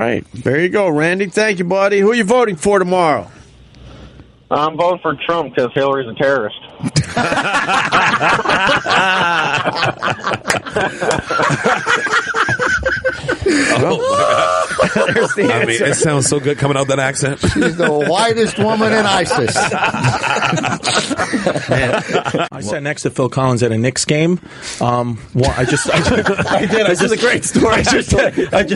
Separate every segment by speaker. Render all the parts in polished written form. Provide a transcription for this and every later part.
Speaker 1: right. There you go, Randy. Thank you, buddy. Who are you voting for tomorrow?
Speaker 2: I'm voting for Trump because Hillary's a terrorist.
Speaker 1: There's the answer.
Speaker 3: I mean, it sounds so good coming out that accent.
Speaker 4: She's the whitest woman in ISIS.
Speaker 5: I sat next to Phil Collins at a Knicks game. This is a great story. I just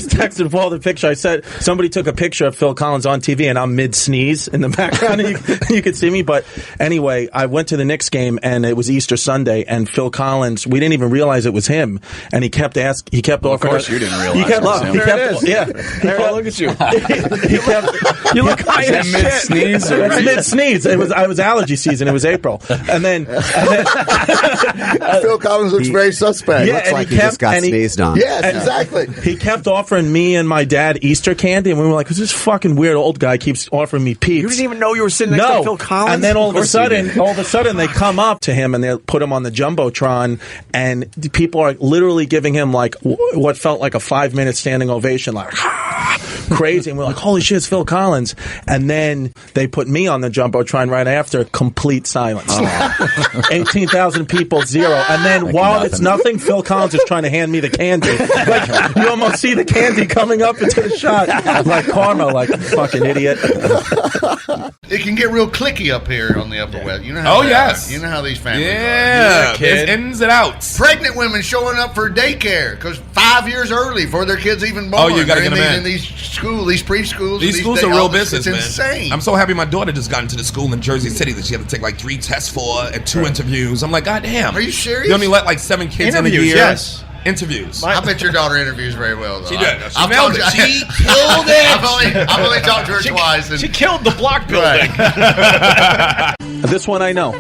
Speaker 5: texted Paul the picture. I said somebody took a picture of Phil Collins on TV, and I'm mid sneeze in the background. And you could see me, but anyway, I went to the Knicks game, and it was Easter Sunday, and Phil Collins. We didn't even realize it was him, and he kept offering.
Speaker 6: Of course, you didn't realize.
Speaker 1: Look at you.
Speaker 5: You look high as shit.
Speaker 6: Mid-sneeze?
Speaker 5: It was mid-sneeze. I was allergy season. It was April. And then
Speaker 4: Phil Collins looks very suspect.
Speaker 5: Yeah,
Speaker 4: looks
Speaker 5: like he just got
Speaker 7: sneezed on.
Speaker 4: Yes, exactly.
Speaker 5: He kept offering me and my dad Easter candy, and we were like, this fucking weird old guy keeps offering me Peeps.
Speaker 1: You didn't even know you were sitting next to Phil Collins?
Speaker 5: And then all of a sudden, they come up to him and they put him on the Jumbotron, and the people are literally giving him like what felt like a 5-minute standing ovation, like crazy. And we're like, holy shit, it's Phil Collins. And then they put me on the Jumbotron right after, complete silence. 18,000 people, 0. And then while it's nothing, Phil Collins is trying to hand me the candy. Like, you almost see the candy coming up into the shot. Like karma, like fucking idiot.
Speaker 8: It can get real clicky up here on the Upper West. You know
Speaker 3: how yes.
Speaker 8: You know how these families are.
Speaker 3: Yeah, there's ins and outs.
Speaker 8: Pregnant women showing up for daycare because 5 years early before their kids even born.
Speaker 3: Oh, you got to get them
Speaker 8: in these schools, these preschools.
Speaker 3: These schools are real business,
Speaker 8: man.
Speaker 3: It's
Speaker 8: insane.
Speaker 3: I'm so happy my daughter just got into the school in Jersey City that she had to take like 3 tests for and 2 interviews. I'm like, God damn.
Speaker 8: Are you serious?
Speaker 3: They only let like 7 kids in a year.
Speaker 8: Yes.
Speaker 3: Interviews.
Speaker 8: I bet your daughter interviews very well, though.
Speaker 3: She did. She
Speaker 8: I've
Speaker 3: nailed it. She killed it.
Speaker 8: I've only talked to her twice. And
Speaker 6: She killed the block building.
Speaker 5: This one I know.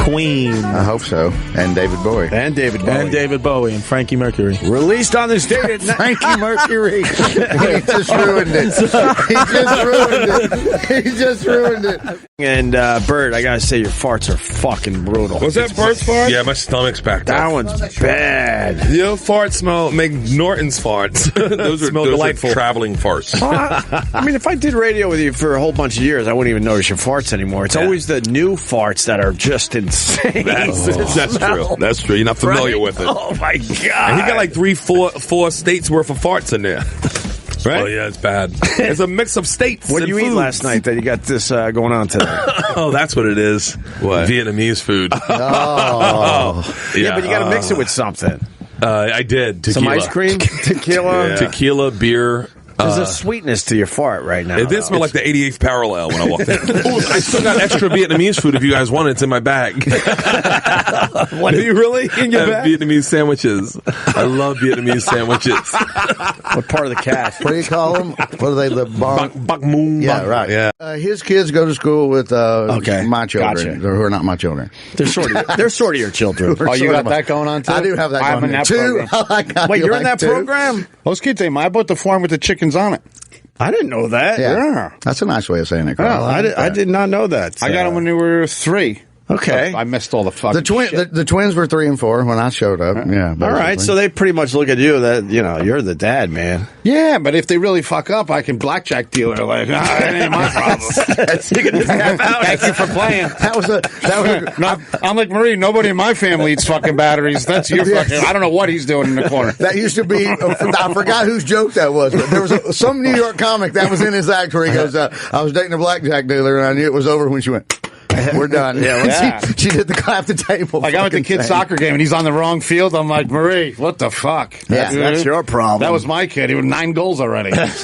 Speaker 5: Queen.
Speaker 4: I hope so. And David Bowie.
Speaker 1: And David Bowie.
Speaker 5: And David Bowie and Frankie Mercury.
Speaker 1: Released on this date at
Speaker 4: Frankie Mercury. He just ruined it. He just ruined it.
Speaker 1: And Bert, I gotta say your farts are fucking brutal.
Speaker 3: Was that Bert's fart? Yeah, my stomach's back there.
Speaker 1: That one's bad.
Speaker 3: Your farts make Norton's farts. those are delightful. Traveling farts.
Speaker 1: I mean, if I did radio with you for a whole bunch of years, I wouldn't even notice your farts anymore. It's always the new farts that are just insane.
Speaker 3: That's true. That's true. You're not familiar with it.
Speaker 1: Oh my god!
Speaker 3: And he got like 4 states worth of farts in there. Right? Oh yeah, it's bad. It's a mix of states.
Speaker 1: What did you eat last night that you got this going on today?
Speaker 3: Oh, that's what it is. What? Vietnamese food.
Speaker 1: Oh, yeah, but you got to mix it with something.
Speaker 3: I did. Tequila.
Speaker 1: Some ice cream, tequila,
Speaker 3: yeah. Tequila, beer.
Speaker 1: There's a sweetness to your fart right now.
Speaker 3: It did smell like the 88th parallel when I walked in. Ooh, I still got extra Vietnamese food if you guys want it. It's in my bag.
Speaker 1: What, do you really? In your bag?
Speaker 3: Vietnamese sandwiches. I love Vietnamese sandwiches.
Speaker 1: What part of the cat?
Speaker 4: What do you call them? What are they? The
Speaker 3: Bak Moon.
Speaker 4: Yeah, right.
Speaker 3: Yeah.
Speaker 4: His kids go to school with my children, who are not my children.
Speaker 1: They're sort of your children.
Speaker 7: Oh, you got that going on too?
Speaker 4: I do have that going on.
Speaker 7: I'm in that program.
Speaker 1: Wait, you're in that program?
Speaker 7: Those kids, I bought the farm with the chickens on it.
Speaker 1: I didn't know that.
Speaker 4: Yeah. That's a nice way of saying it, Carl.
Speaker 1: I did not know that.
Speaker 7: I got them when they were 3.
Speaker 1: Okay.
Speaker 7: I missed all the fucking shit.
Speaker 4: The twins were 3 and 4 when I showed up. Yeah.
Speaker 1: All right, so they pretty much look at you that, you're the dad, man.
Speaker 7: Yeah, but if they really fuck up, I can blackjack deal. They're like, that ain't my problem. Thank you for playing.
Speaker 4: That was
Speaker 7: I'm like, Marie, nobody in my family eats fucking batteries. That's your fucking, I don't know what he's doing in the corner.
Speaker 4: That used to be, I forgot whose joke that was, but there was some New York comic that was in his act where he goes, I was dating a blackjack dealer and I knew it was over when she went, we're done. Yeah. She did the clap the table.
Speaker 7: Like I went to the kid's soccer game and he's on the wrong field. I'm like, Marie, what the fuck?
Speaker 1: Yeah, that's your problem.
Speaker 7: That was my kid. He was 9 goals already.
Speaker 3: The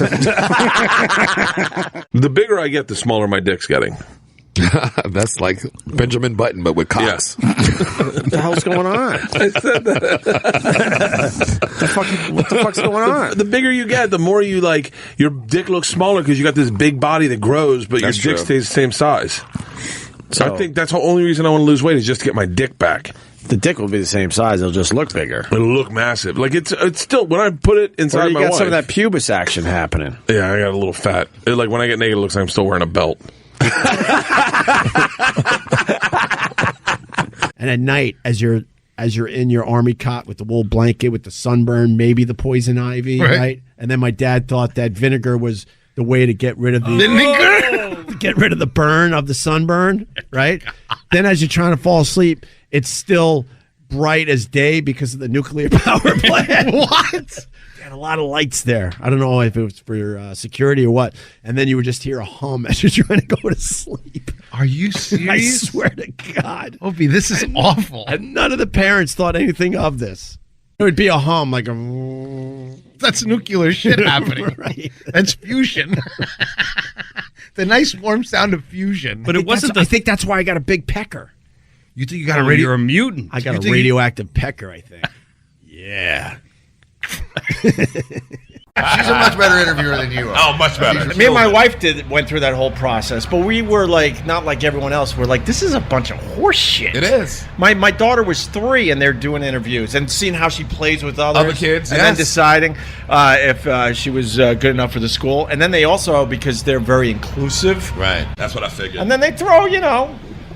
Speaker 3: bigger I get, the smaller my dick's getting. That's like Benjamin Button, but with cocks.
Speaker 1: Yeah. What the hell's going on?
Speaker 3: I said that.
Speaker 1: What the fuck's going on?
Speaker 3: The bigger you get, the more you like. Your dick looks smaller because you got this big body that grows, but your dick stays the same size. So I think that's the only reason I want to lose weight is just to get my dick back.
Speaker 1: The dick will be the same size. It'll just look bigger.
Speaker 3: It'll look massive. Like it's still when I put it inside
Speaker 1: you
Speaker 3: my
Speaker 1: got
Speaker 3: wife.
Speaker 1: some of that pubis action happening.
Speaker 3: Yeah, I got a little fat. Like when I get naked, it looks like I'm still wearing a belt.
Speaker 9: And at night, as you're as you're in your army cot with the wool blanket, with the sunburn, maybe the poison ivy, right? And then my dad thought that vinegar was the way to get rid of the burn of the sunburn, right? Then as you're trying to fall asleep, it's still bright as day because of the nuclear power plant. What? They had a lot of lights there. I don't know if it was for your security or what. And then you would just hear a hum as you're trying to go to sleep.
Speaker 10: Are you serious?
Speaker 9: I swear to God.
Speaker 10: Opie, this is awful.
Speaker 9: And none of the parents thought anything of this. It would be a hum, like a...
Speaker 10: That's nuclear shit happening.
Speaker 9: Right.
Speaker 10: That's fusion. The nice warm sound of fusion.
Speaker 9: But it wasn't I think that's why I got a big pecker.
Speaker 10: You think you got a radio? You're a mutant.
Speaker 9: I got a radioactive pecker, I think. Yeah.
Speaker 8: She's a much better interviewer than you are.
Speaker 6: Oh, much better.
Speaker 11: Me and my wife went through that whole process, but we were like, not like everyone else. We're like, this is a bunch of horse shit.
Speaker 6: It is.
Speaker 11: My daughter was 3, and they're doing interviews and seeing how she plays with other
Speaker 6: kids,
Speaker 11: and then deciding if she was good enough for the school. And then they also, because they're very inclusive,
Speaker 6: Right. That's what I figured.
Speaker 11: and then they throw,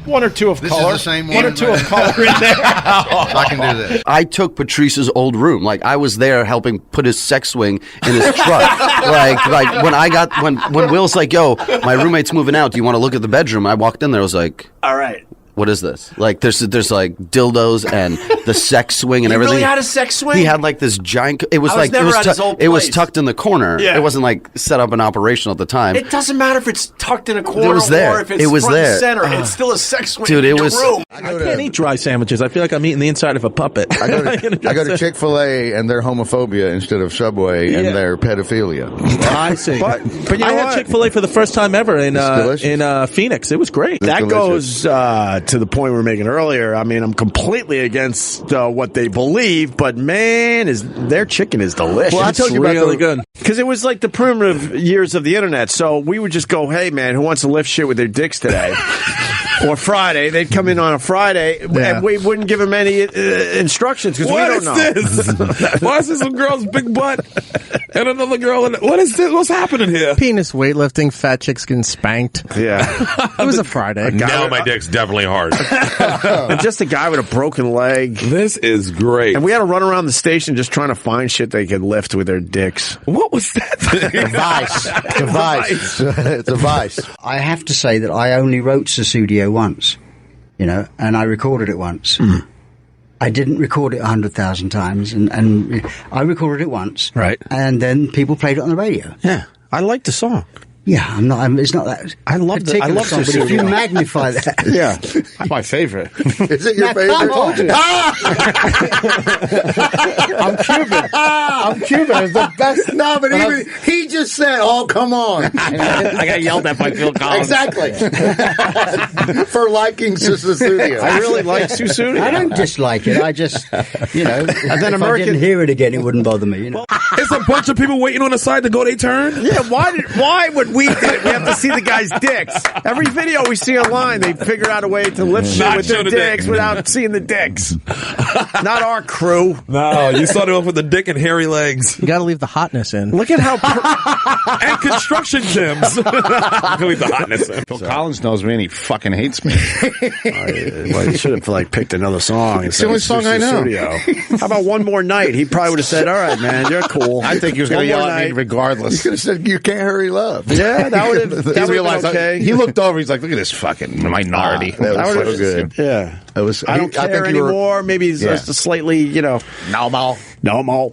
Speaker 11: one or two of
Speaker 8: This
Speaker 11: color.
Speaker 8: is the same
Speaker 11: one or
Speaker 8: one
Speaker 11: two
Speaker 8: that-
Speaker 11: of color in there.
Speaker 8: I can do this.
Speaker 12: I took Patrice's old room. Like I was there helping put his sex swing in his truck. like when Will's like, "Yo, my roommate's moving out. Do you want to look at the bedroom?" I walked in there. I was like,
Speaker 11: All right.
Speaker 12: "What is this?" Like there's like dildos and the sex swing and
Speaker 11: He
Speaker 12: everything.
Speaker 11: really had a sex swing?
Speaker 12: He had like this giant. It was
Speaker 11: I was
Speaker 12: like
Speaker 11: never at his old
Speaker 12: it was
Speaker 11: place.
Speaker 12: tucked in the corner.
Speaker 11: Yeah.
Speaker 12: It wasn't like set up and operational at the time.
Speaker 11: It doesn't matter if it's tucked in a corner
Speaker 12: was there.
Speaker 11: or if it's
Speaker 12: It was
Speaker 11: front and
Speaker 12: there.
Speaker 11: center. It's still a sex swing
Speaker 12: Dude,
Speaker 11: in
Speaker 12: it
Speaker 11: your
Speaker 12: was-
Speaker 11: room.
Speaker 5: I can't eat dry sandwiches. I feel like I'm eating the inside of a puppet.
Speaker 4: I go to Chick-fil-A and their homophobia instead of Subway and their pedophilia.
Speaker 5: I see.
Speaker 1: But you know
Speaker 5: I had
Speaker 1: what?
Speaker 5: Chick-fil-A for the first time ever in
Speaker 4: delicious.
Speaker 5: Phoenix. It was great.
Speaker 4: It's
Speaker 1: That
Speaker 4: delicious.
Speaker 1: goes to the point we were making earlier. I mean, I'm completely against what they believe, but man, their chicken is delicious.
Speaker 4: Well, I told you about
Speaker 5: really good.
Speaker 1: Because it was like the primitive years of the internet. So we would just go, hey, man, who wants to lift shit with their dicks today? Or Friday. They'd come in on a Friday, and we wouldn't give them any instructions because we don't know.
Speaker 3: What is this? Why is this a girl's big butt and another girl? What is this? What's happening here?
Speaker 13: Penis weightlifting, fat chicks getting spanked.
Speaker 1: Yeah.
Speaker 13: It was a Friday.
Speaker 6: Now my dick's definitely hard.
Speaker 1: And just a guy with a broken leg.
Speaker 3: This is great.
Speaker 1: And we had to run around the station just trying to find shit they could lift with their dicks.
Speaker 3: What was that thing?
Speaker 4: Vice. It's a vice. It's a vice.
Speaker 14: I have to say that I only wrote Susudio once, and I recorded it once. I didn't record it 100,000 times, and I recorded it once.
Speaker 1: Right.
Speaker 14: And then people played it on the radio.
Speaker 1: Yeah. I like the song.
Speaker 14: Yeah, it's not that.
Speaker 1: I love
Speaker 14: particular song, but if you magnify that,
Speaker 1: Yeah. That's my favorite.
Speaker 4: Is it your favorite?
Speaker 14: I told you.
Speaker 4: I'm Cuban. I'm Cuban. It's the best. No, but even he just said, "Oh, come on."
Speaker 11: I got yelled at by Phil Collins.
Speaker 4: Exactly. For liking Susudio.
Speaker 1: I really like Susudio.
Speaker 14: I don't dislike it. I just,
Speaker 1: And then
Speaker 14: if I
Speaker 1: American-
Speaker 14: didn't hear it again, it wouldn't bother me.
Speaker 3: It's a bunch of people waiting on the side to go their turn.
Speaker 1: Yeah, why would we do it? We have to see the guy's dicks. Every video we see online, they figure out a way to lift shit
Speaker 3: Not
Speaker 1: with their
Speaker 3: show the
Speaker 1: dicks
Speaker 3: dick.
Speaker 1: without seeing the dicks. Not our crew.
Speaker 3: No, you started off with the dick and hairy legs.
Speaker 13: You got to leave the hotness in.
Speaker 1: Look at how...
Speaker 3: And construction gyms. Can leave the hotness in.
Speaker 7: Phil Collins knows me and he fucking hates me.
Speaker 1: Well, you should have picked another song.
Speaker 7: It's the only song I know.
Speaker 1: How about One More Night? He probably would have said, all right, man, you're cool.
Speaker 7: I think he was going to yell at me regardless.
Speaker 4: He could have said, "You can't hurry love."
Speaker 1: Yeah, that would have
Speaker 7: He realized
Speaker 1: okay.
Speaker 7: he looked over. He's like, "Look at this fucking minority."
Speaker 4: That was so good.
Speaker 1: Yeah.
Speaker 4: It was.
Speaker 1: I don't care anymore. Maybe it's just a slightly,
Speaker 7: No more.
Speaker 1: no more.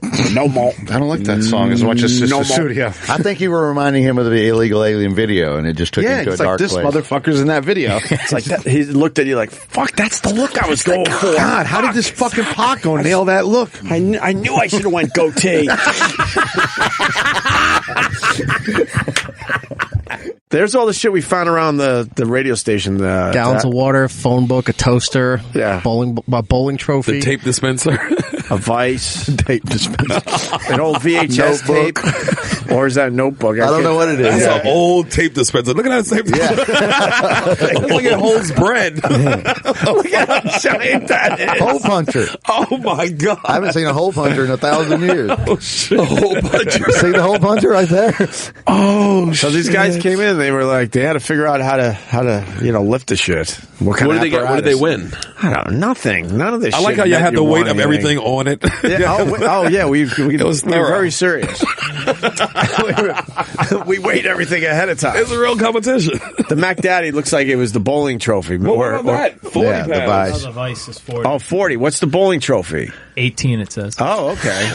Speaker 7: I don't like that song as much as Sister Studio.
Speaker 4: I think you were reminding him of the illegal alien video, and it just took him to a
Speaker 7: it's like
Speaker 4: dark
Speaker 7: this
Speaker 4: place.
Speaker 7: motherfucker's in that video.
Speaker 1: It's like that. He looked at you like, fuck, that's the look I was going for.
Speaker 7: God, how did this fucking Paco nail that look?
Speaker 1: I knew I should have went goatee. There's all the shit we found around the radio station.
Speaker 13: Gallons of water, phone book, a toaster, bowling trophy.
Speaker 3: The tape dispenser.
Speaker 1: A vice.
Speaker 7: Tape dispenser.
Speaker 1: An old VHS tape. Or is that a notebook?
Speaker 4: I don't know what it is.
Speaker 3: That's an old tape dispenser. Look at that tape dispenser. Look at Hole's bread.
Speaker 1: Look at how giant that is.
Speaker 4: Hole puncher.
Speaker 3: Oh, my God.
Speaker 4: I haven't seen a hole puncher in 1,000 years.
Speaker 3: Oh, shit. A hole puncher.
Speaker 4: See the hole puncher right there?
Speaker 3: Oh,
Speaker 1: Oh, so these guys came in. They were like, they had to figure out how to lift the shit. What
Speaker 3: did they get? What did they win?
Speaker 1: I don't know. Nothing. None of this.
Speaker 6: I like how you had the weight of everything on it.
Speaker 1: Yeah, yeah. We were very serious. We weighed everything ahead of time.
Speaker 6: It's a real competition.
Speaker 1: The Mac Daddy looks like it was the bowling trophy.
Speaker 6: What that? 40
Speaker 1: pounds.
Speaker 6: The
Speaker 1: Vice.
Speaker 15: The Vice is 40.
Speaker 1: Oh, 40. What's the bowling trophy?
Speaker 15: 18, it says.
Speaker 1: Oh, okay.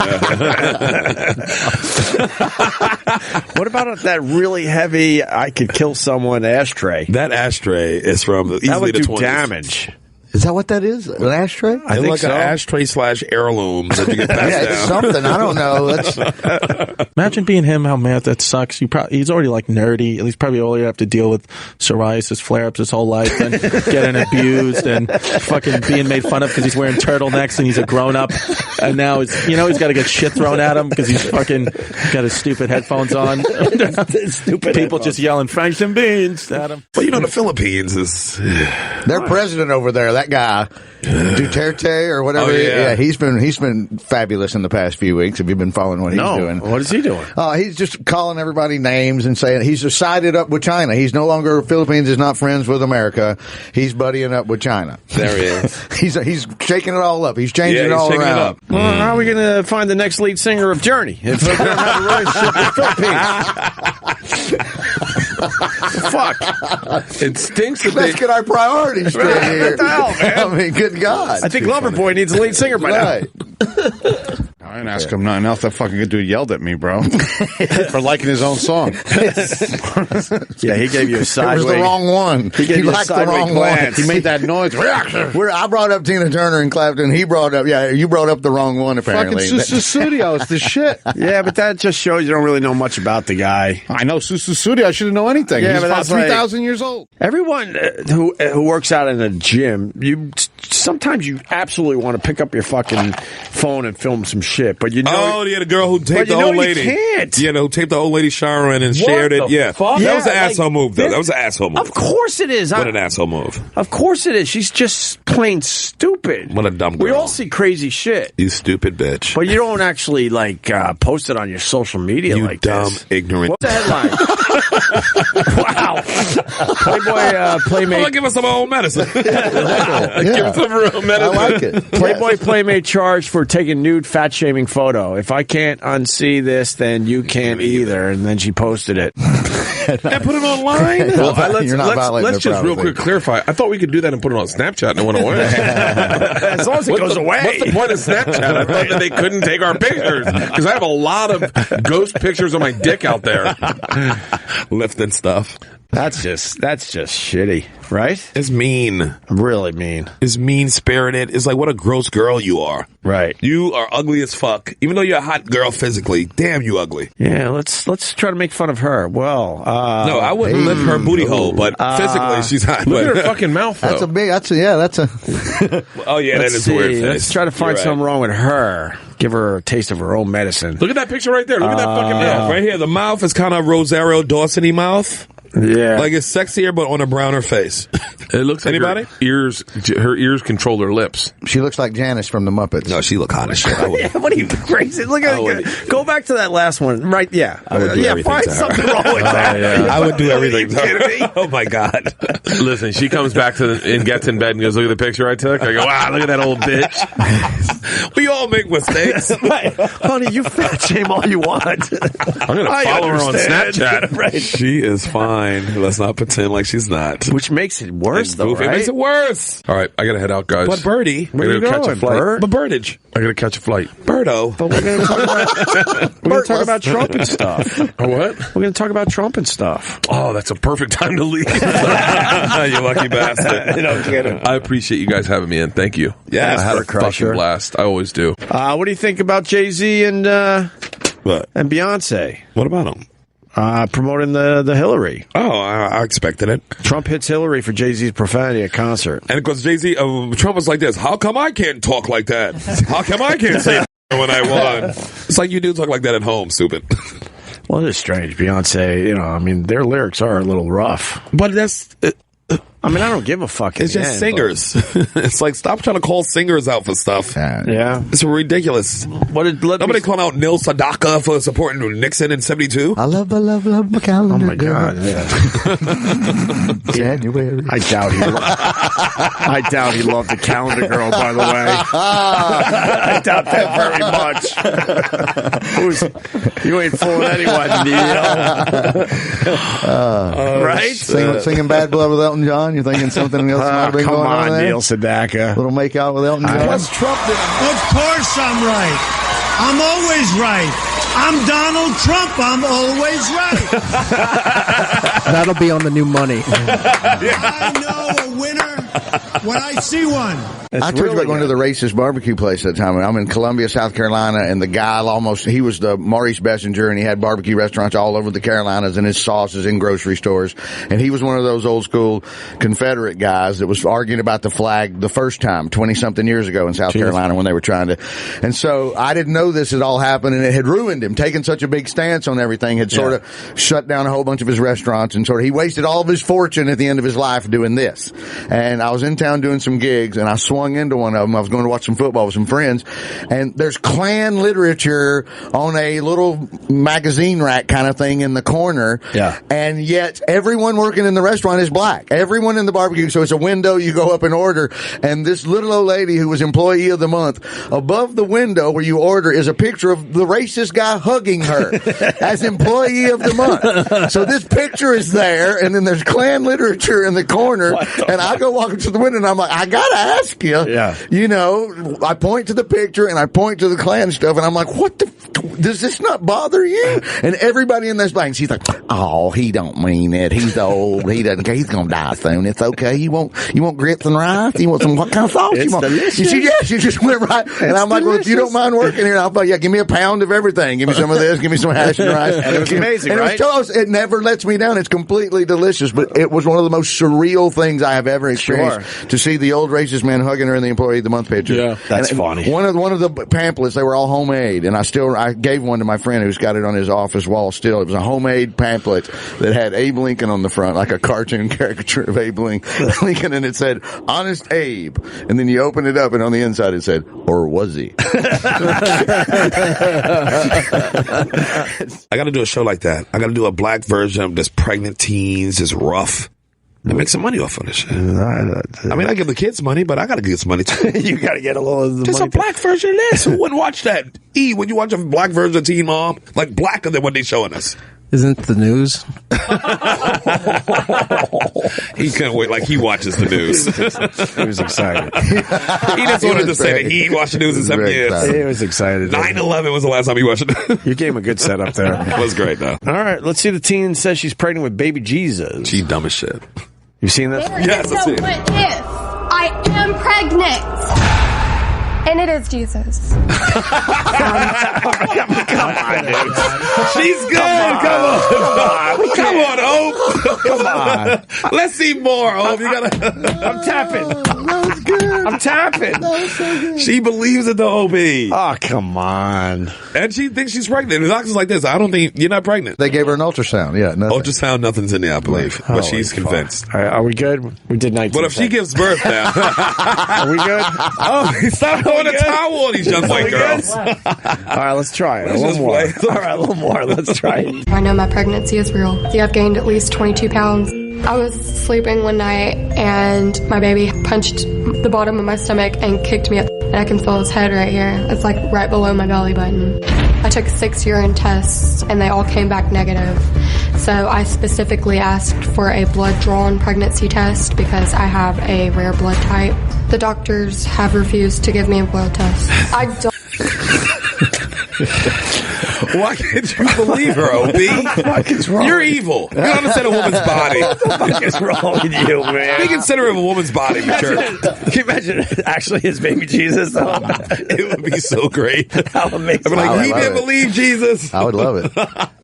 Speaker 1: What about that really heavy, I could kill someone ashtray?
Speaker 6: That ashtray is from easily
Speaker 1: that would
Speaker 6: the
Speaker 1: do
Speaker 6: 20s.
Speaker 1: Damage.
Speaker 4: Is that what that is? An ashtray?
Speaker 6: I think like so. An ashtray / heirloom that you get passed
Speaker 4: down. It's something. I don't know.
Speaker 5: Imagine being him. How mad that sucks. He's already like nerdy. He's probably already have to deal with psoriasis flare-ups his whole life and getting abused and fucking being made fun of because he's wearing turtlenecks and he's a grown-up. And now he's got to get shit thrown at him because he's fucking got his stupid headphones on.
Speaker 1: Stupid
Speaker 5: people just yelling Franks and beans at him.
Speaker 6: Well, the Philippines is
Speaker 4: their president over there. That guy, Duterte or whatever.
Speaker 6: Oh, yeah.
Speaker 4: He's been fabulous in the past few weeks. Have you been following what he's doing?
Speaker 1: What is he doing?
Speaker 4: He's just calling everybody names and saying he's just sided up with China. He's no longer Philippines is not friends with America. He's buddying up with China.
Speaker 6: There he is.
Speaker 4: he's shaking it all up. He's changing it all around.
Speaker 1: It up. Well, how are we going to find the next lead singer of Journey if we don't have a relationship with Philippines? Fuck.
Speaker 3: It stinks that
Speaker 4: Let's get our priorities straight here.
Speaker 1: What the hell, man?
Speaker 4: I mean, good God.
Speaker 1: I think Loverboy needs a lead singer by now.
Speaker 7: I didn't ask him nothing else. That fucking good dude yelled at me, bro, for liking his own song.
Speaker 1: Yeah, he gave you a sideways.
Speaker 4: It was the wrong one.
Speaker 1: He gave you
Speaker 4: liked the wrong
Speaker 1: glance.
Speaker 4: one.
Speaker 7: He made that noise.
Speaker 4: I brought up Tina Turner and Clapton. He brought up, you brought up the wrong one, apparently.
Speaker 7: Fucking Susu Studios, the shit.
Speaker 1: Yeah, but that just shows you don't really know much about the guy.
Speaker 7: I know Susu Studio. I shouldn't know anything.
Speaker 1: Yeah,
Speaker 7: he's
Speaker 1: but
Speaker 7: about
Speaker 1: that's
Speaker 7: 3,000 years old.
Speaker 1: Everyone who works out in a gym, sometimes you absolutely want to pick up your fucking phone and film some shit, but
Speaker 6: the girl who taped the old lady.
Speaker 1: You can't.
Speaker 6: Yeah, who taped the old lady showering and shared it. Yeah.
Speaker 1: Fuck?
Speaker 6: That was an asshole move, though. That was an asshole move.
Speaker 1: Of course it is.
Speaker 6: What an asshole move.
Speaker 1: Of course it is. She's just plain stupid.
Speaker 6: What a dumb girl.
Speaker 1: We all see crazy shit.
Speaker 6: You stupid bitch.
Speaker 1: But you don't actually, post it on your social media
Speaker 6: you dumb, ignorant.
Speaker 1: What's the headline? Wow. Playboy Playmate.
Speaker 6: Well, give us some old medicine. Give us some real medicine.
Speaker 4: I like it.
Speaker 1: Playboy Playmate charged for taking nude fat-shaming photo. If I can't unsee this, then you can't either. And then she posted it.
Speaker 6: And put it online?
Speaker 3: Let's just real quick clarify. I thought we could do that and put it on Snapchat and it went away.
Speaker 1: As long as it goes away.
Speaker 3: What's the point of Snapchat? I thought that they couldn't take our pictures. Because I have a lot of ghost pictures of my dick out there.
Speaker 6: Lifting stuff.
Speaker 1: That's just shitty, right?
Speaker 6: It's mean.
Speaker 1: Really mean.
Speaker 6: It's mean-spirited. It's like, what a gross girl you are.
Speaker 1: Right.
Speaker 6: You are ugly as fuck. Even though you're a hot girl physically, damn, you ugly.
Speaker 1: Yeah, let's try to make fun of her. Well,
Speaker 6: no, I wouldn't lift her booty hole, but physically she's hot.
Speaker 3: Look at her fucking mouth, though.
Speaker 4: That's a
Speaker 6: Oh, yeah, that is a weird face.
Speaker 1: Let's try to find something wrong with her. Give her a taste of her own medicine.
Speaker 3: Look at that picture right there. Look at that fucking mouth.
Speaker 6: Right here, the mouth is kind of Rosario Dawson-y mouth.
Speaker 1: Yeah.
Speaker 6: Like it's sexier, but on a browner face.
Speaker 3: It looks like her ears control her lips.
Speaker 4: She looks like Janice from the Muppets.
Speaker 6: No, she look hot as shit.
Speaker 1: Yeah, what are you crazy? Look at Go back to that last one. Right, yeah.
Speaker 6: I would do everything
Speaker 1: find
Speaker 6: to her.
Speaker 1: something wrong with that.
Speaker 6: I would do everything to her. Oh, my God.
Speaker 3: Listen, she comes back and gets in bed and goes, look at the picture I took. I go, wow, look at that old bitch.
Speaker 6: We all make mistakes.
Speaker 1: Right. Honey, you fat shame all you want.
Speaker 3: I'm going to follow her on Snapchat.
Speaker 1: Right.
Speaker 6: She is fine. Let's not pretend like she's not.
Speaker 1: Which makes it worse, though, right?
Speaker 6: It makes it worse.
Speaker 3: All right, I got to head out, guys.
Speaker 6: But Birdie,
Speaker 1: where are you going,
Speaker 3: catch a flight.
Speaker 1: Bert?
Speaker 6: But Birdage.
Speaker 3: I got to catch a flight.
Speaker 6: Birdo.
Speaker 1: But we're going to talk about Trump and stuff.
Speaker 3: Or what?
Speaker 1: We're going to talk about Trump and stuff.
Speaker 3: Oh, that's a perfect time to leave.
Speaker 6: You lucky bastard.
Speaker 1: Don't get it.
Speaker 3: I appreciate you guys having me in. Thank you.
Speaker 6: Yeah,
Speaker 3: I had a fucking blast. I always do.
Speaker 1: What do you think about Jay-Z and Beyonce?
Speaker 6: What about them?
Speaker 1: Promoting the Hillary.
Speaker 6: Oh, I expected it.
Speaker 1: Trump hits Hillary for Jay-Z's profanity at concert.
Speaker 6: And because Jay-Z, Trump was like this, how come I can't talk like that? How come I can't say when I won? It's like you do talk like that at home, stupid.
Speaker 1: Well, it is strange. Beyonce, their lyrics are a little rough.
Speaker 6: But that's...
Speaker 1: I mean, I don't give a fuck.
Speaker 6: It's just singers. It's like, stop trying to call singers out for stuff.
Speaker 1: Yeah.
Speaker 6: It's ridiculous. Nobody calling out Neil Sedaka for supporting Nixon in 72.
Speaker 4: I love my calendar.
Speaker 1: Oh, my God. Yeah.
Speaker 4: January.
Speaker 1: I doubt he loved the calendar girl, by the way. I doubt that very much. You ain't fooling anyone, Neil. Right?
Speaker 4: Singing Bad Blood with Elton John? You're thinking something else might have been going on there?
Speaker 1: Neil Sedaka.
Speaker 4: Little make out with Elton John?
Speaker 9: What's Trump doing? Of course I'm right. I'm always right. I'm Donald Trump. I'm always right.
Speaker 13: That'll be on the new money.
Speaker 9: I know a winner when I see one.
Speaker 4: I told you about going to the racist barbecue place that time. I'm in Columbia, South Carolina, and the guy he was the Maurice Bessinger, and he had barbecue restaurants all over the Carolinas, and his sauces in grocery stores. And he was one of those old school Confederate guys that was arguing about the flag the first time, 20-something years ago in South Carolina when they were trying to. And so I didn't know this had all happened, and it had ruined him. Taking such a big stance on everything had sort of shut down a whole bunch of his restaurants, and he wasted all of his fortune at the end of his life doing this. And I was in town doing some gigs, and I swung into one of them. I was going to watch some football with some friends, and there's Klan literature on a little magazine rack kind of thing in the corner.
Speaker 1: Yeah.
Speaker 4: And yet everyone working in the restaurant is black. Everyone in the barbecue, so it's a window, you go up and order, and this little old lady who was employee of the month, above the window where you order is a picture of the racist guy hugging her as employee of the month. So this picture is there, and then there's Klan literature in the corner, and I go walking to the window, and I'm like, I gotta ask you.
Speaker 1: Yeah.
Speaker 4: You know, I point to the picture, and I point to the Klan stuff, and I'm like, what the, does this not bother you? And everybody in this bank, she's like, oh, he don't mean it. He's old. He doesn't care. He's gonna die soon. It's okay. You want grits and rice? You want some, what kind of sauce
Speaker 1: It's
Speaker 4: you want?
Speaker 1: delicious.
Speaker 4: She just went right. And I'm like, well, if you don't mind working here, I'll like, yeah, give me a pound of everything. Give me some of this. Give me some hash and rice.
Speaker 1: And it was amazing,
Speaker 4: and
Speaker 1: right?
Speaker 4: It was toast. It never lets me down. It's completely delicious, but it was one of the most surreal things I have ever experienced to see the old racist man hugging her in the employee of the month picture.
Speaker 1: Yeah, that's funny.
Speaker 4: One of the pamphlets, they were all homemade, and I gave one to my friend who's got it on his office wall still. It was a homemade pamphlet that had Abe Lincoln on the front, like a cartoon caricature of Abe Lincoln, and it said, Honest Abe. And then you open it up, and on the inside it said, or was he?
Speaker 6: I got to do a show like that. I got to do a black version of this pregnant teens, this rough. And make some money off of this shit. I mean, I give the kids money, but I got to get some money too.
Speaker 1: You got to get a little of the
Speaker 6: Just
Speaker 1: money.
Speaker 6: a black version of this. Who wouldn't watch that? Would you watch a black version of Teen Mom? Like blacker than what they showing us.
Speaker 13: Isn't the news?
Speaker 6: He couldn't wait. Like he watches the news.
Speaker 1: He was excited.
Speaker 6: He just wanted to say that he watched the news in 7 years.
Speaker 1: He was excited.
Speaker 6: 9/11 was the last time he watched it.
Speaker 1: You gave him a good setup there.
Speaker 6: It was great though.
Speaker 1: All right, let's see. The teen says she's pregnant with baby Jesus.
Speaker 6: She's dumb as shit.
Speaker 1: You seen this?
Speaker 6: Yes, I've seen it.
Speaker 15: What if I am pregnant? And it is Jesus.
Speaker 6: Come on, dude. She's good. Come on, Hope.
Speaker 1: Come on.
Speaker 6: Let's see more, Hope. You gotta.
Speaker 1: I'm tapping.
Speaker 4: That was good.
Speaker 1: I'm tapping.
Speaker 4: That was so good.
Speaker 6: She believes in the OB.
Speaker 1: Oh, come on.
Speaker 6: And she thinks she's pregnant. The doctor's like this. I don't think you're not pregnant.
Speaker 4: They gave her an ultrasound. Yeah, nothing.
Speaker 6: Ultrasound, nothing's in there, I believe. But
Speaker 1: Holy
Speaker 6: she's
Speaker 1: fuck.
Speaker 6: convinced.
Speaker 1: All right, are we good? We did 19.
Speaker 6: What if she gives birth now?
Speaker 1: Are we good?
Speaker 6: Oh, stop throwing a towel on these young white girls.
Speaker 1: All right, let's try it.
Speaker 6: Let's
Speaker 1: A little
Speaker 6: just
Speaker 1: more.
Speaker 6: play.
Speaker 1: All right, a little more. Let's try it.
Speaker 15: I know my pregnancy is real. See, I've gained at least 22 pounds. I was sleeping one night and my baby punched the bottom of my stomach and kicked me up. And I can feel his head right here. It's like right below my belly button. I took 6 urine tests and they all came back negative. So I specifically asked for a blood-drawn pregnancy test because I have a rare blood type. The doctors have refused to give me a blood test. I don't...
Speaker 6: Why can't you believe her, OB?
Speaker 1: What is wrong?
Speaker 6: You're evil. You don't understand a woman's body.
Speaker 1: What the fuck is wrong with you, man?
Speaker 6: Be considerate of a woman's body, you jerk.
Speaker 1: Can you imagine actually his baby Jesus?
Speaker 6: It would be so great.
Speaker 1: How amazing.
Speaker 6: I'd be like,
Speaker 4: I
Speaker 6: he
Speaker 4: would
Speaker 6: didn't
Speaker 4: love it.
Speaker 6: believe Jesus.
Speaker 4: I would love it.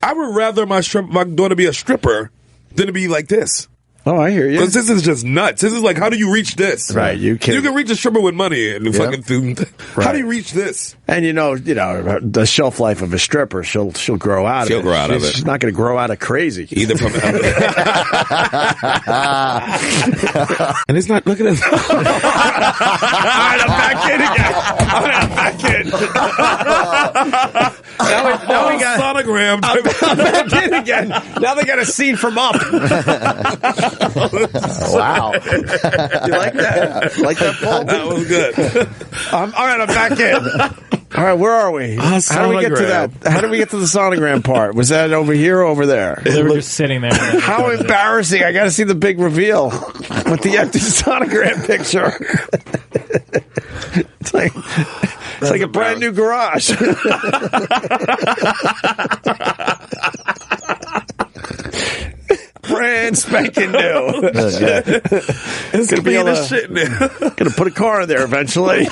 Speaker 6: I would rather my daughter be a stripper than to be like this.
Speaker 1: Oh, I hear you.
Speaker 6: Because this is just nuts. This is like, how do you reach this?
Speaker 1: Right, you can
Speaker 6: reach a stripper with money and fucking food. How do you reach this?
Speaker 1: And you know, the shelf life of a stripper, she'll grow out of it.
Speaker 6: She'll grow out of it.
Speaker 1: She's not going to grow out of crazy.
Speaker 6: Either from and it's not, look at this. All
Speaker 1: right, I'm back in again. Now we got
Speaker 6: sonogram.
Speaker 1: I'm back in again. Now they got a scene from Up.
Speaker 4: Wow.
Speaker 1: You like that? Like that, Paul?
Speaker 6: That was good.
Speaker 1: All right, I'm back in. All right, where are we? How do we get to that? How do we get to the sonogram part? Was that over here or over there?
Speaker 16: They were just sitting there.
Speaker 1: How embarrassing. I got to see the big reveal with the empty sonogram picture. It's like a brand new garage. Brand spanking new.
Speaker 6: It's gonna be the shit now.
Speaker 1: Gonna put a car in there eventually.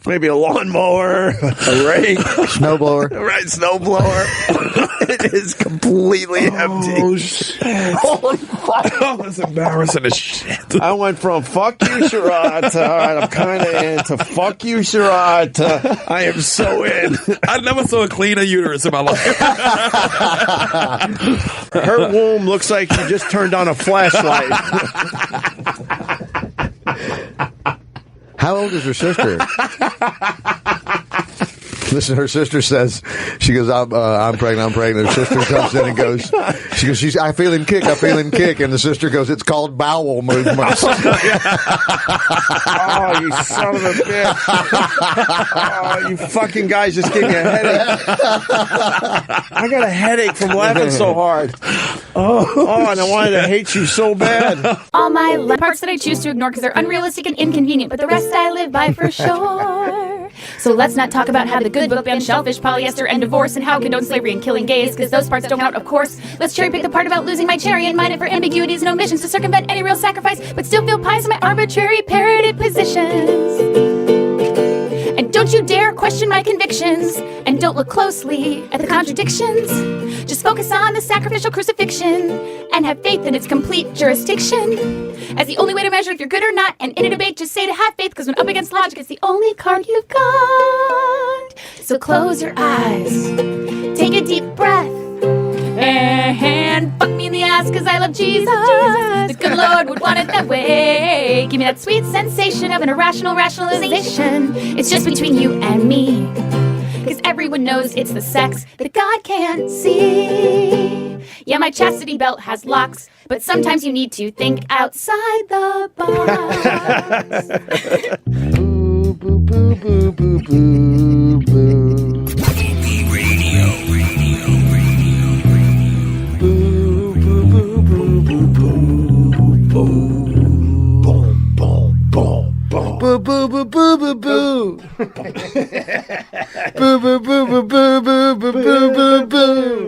Speaker 1: Maybe a lawnmower, a rake,
Speaker 4: snowblower.
Speaker 1: Right, snowblower. It is completely empty.
Speaker 6: Oh shit! Oh, that's embarrassing as shit.
Speaker 1: I went from fuck you, Sherrod, to all right, I'm kind of into fuck you, Sherrod, to I am so in.
Speaker 6: I never saw a cleaner uterus in my life.
Speaker 1: Her womb looks like she just turned on a flashlight.
Speaker 4: How old is her sister? Listen, her sister says, she goes, I'm pregnant. Her sister comes in and goes, she goes, I feel him kick. And the sister goes, it's called bowel movements.
Speaker 1: Oh, you son of a bitch. Oh, you fucking guys just gave me a headache. I got a headache from laughing so hard. Oh, and I wanted to hate you so bad.
Speaker 17: All my parts that I choose to ignore because they're unrealistic and inconvenient, but the rest I live by for sure. So let's not talk about how the good book banned shellfish, polyester, and divorce, and how condone slavery and killing gays, because those parts don't count, of course. Let's cherry pick the part about losing my cherry and mine it for ambiguities and omissions to circumvent any real sacrifice, but still feel pious in my arbitrary parroted positions. And don't you dare question my convictions, and don't look closely at the contradictions. Just focus on the sacrificial crucifixion, and have faith in its complete jurisdiction as the only way to measure if you're good or not. And in a debate, just say to have faith, because when up against logic, it's the only card you've got. So close your eyes, take a deep breath, and fuck me in the ass, because I love Jesus. The good Lord would want it that way. Give me that sweet sensation of an irrational rationalization. It's just between you and me, because everyone knows it's the sex that God can't see. Yeah, my chastity belt has locks, but sometimes you need to think outside the box.
Speaker 4: Boo, boo, boo, boo, boo, boo, boo.
Speaker 18: Opie Radio.
Speaker 4: Boo, boo, boo, boo, boo, boo, boo. Boom, boom, boom, boom. Boo, boo, boo, boo, boo, boo. Boo, boo, boo, boo, boo, boo, boo, boo, boo, boo.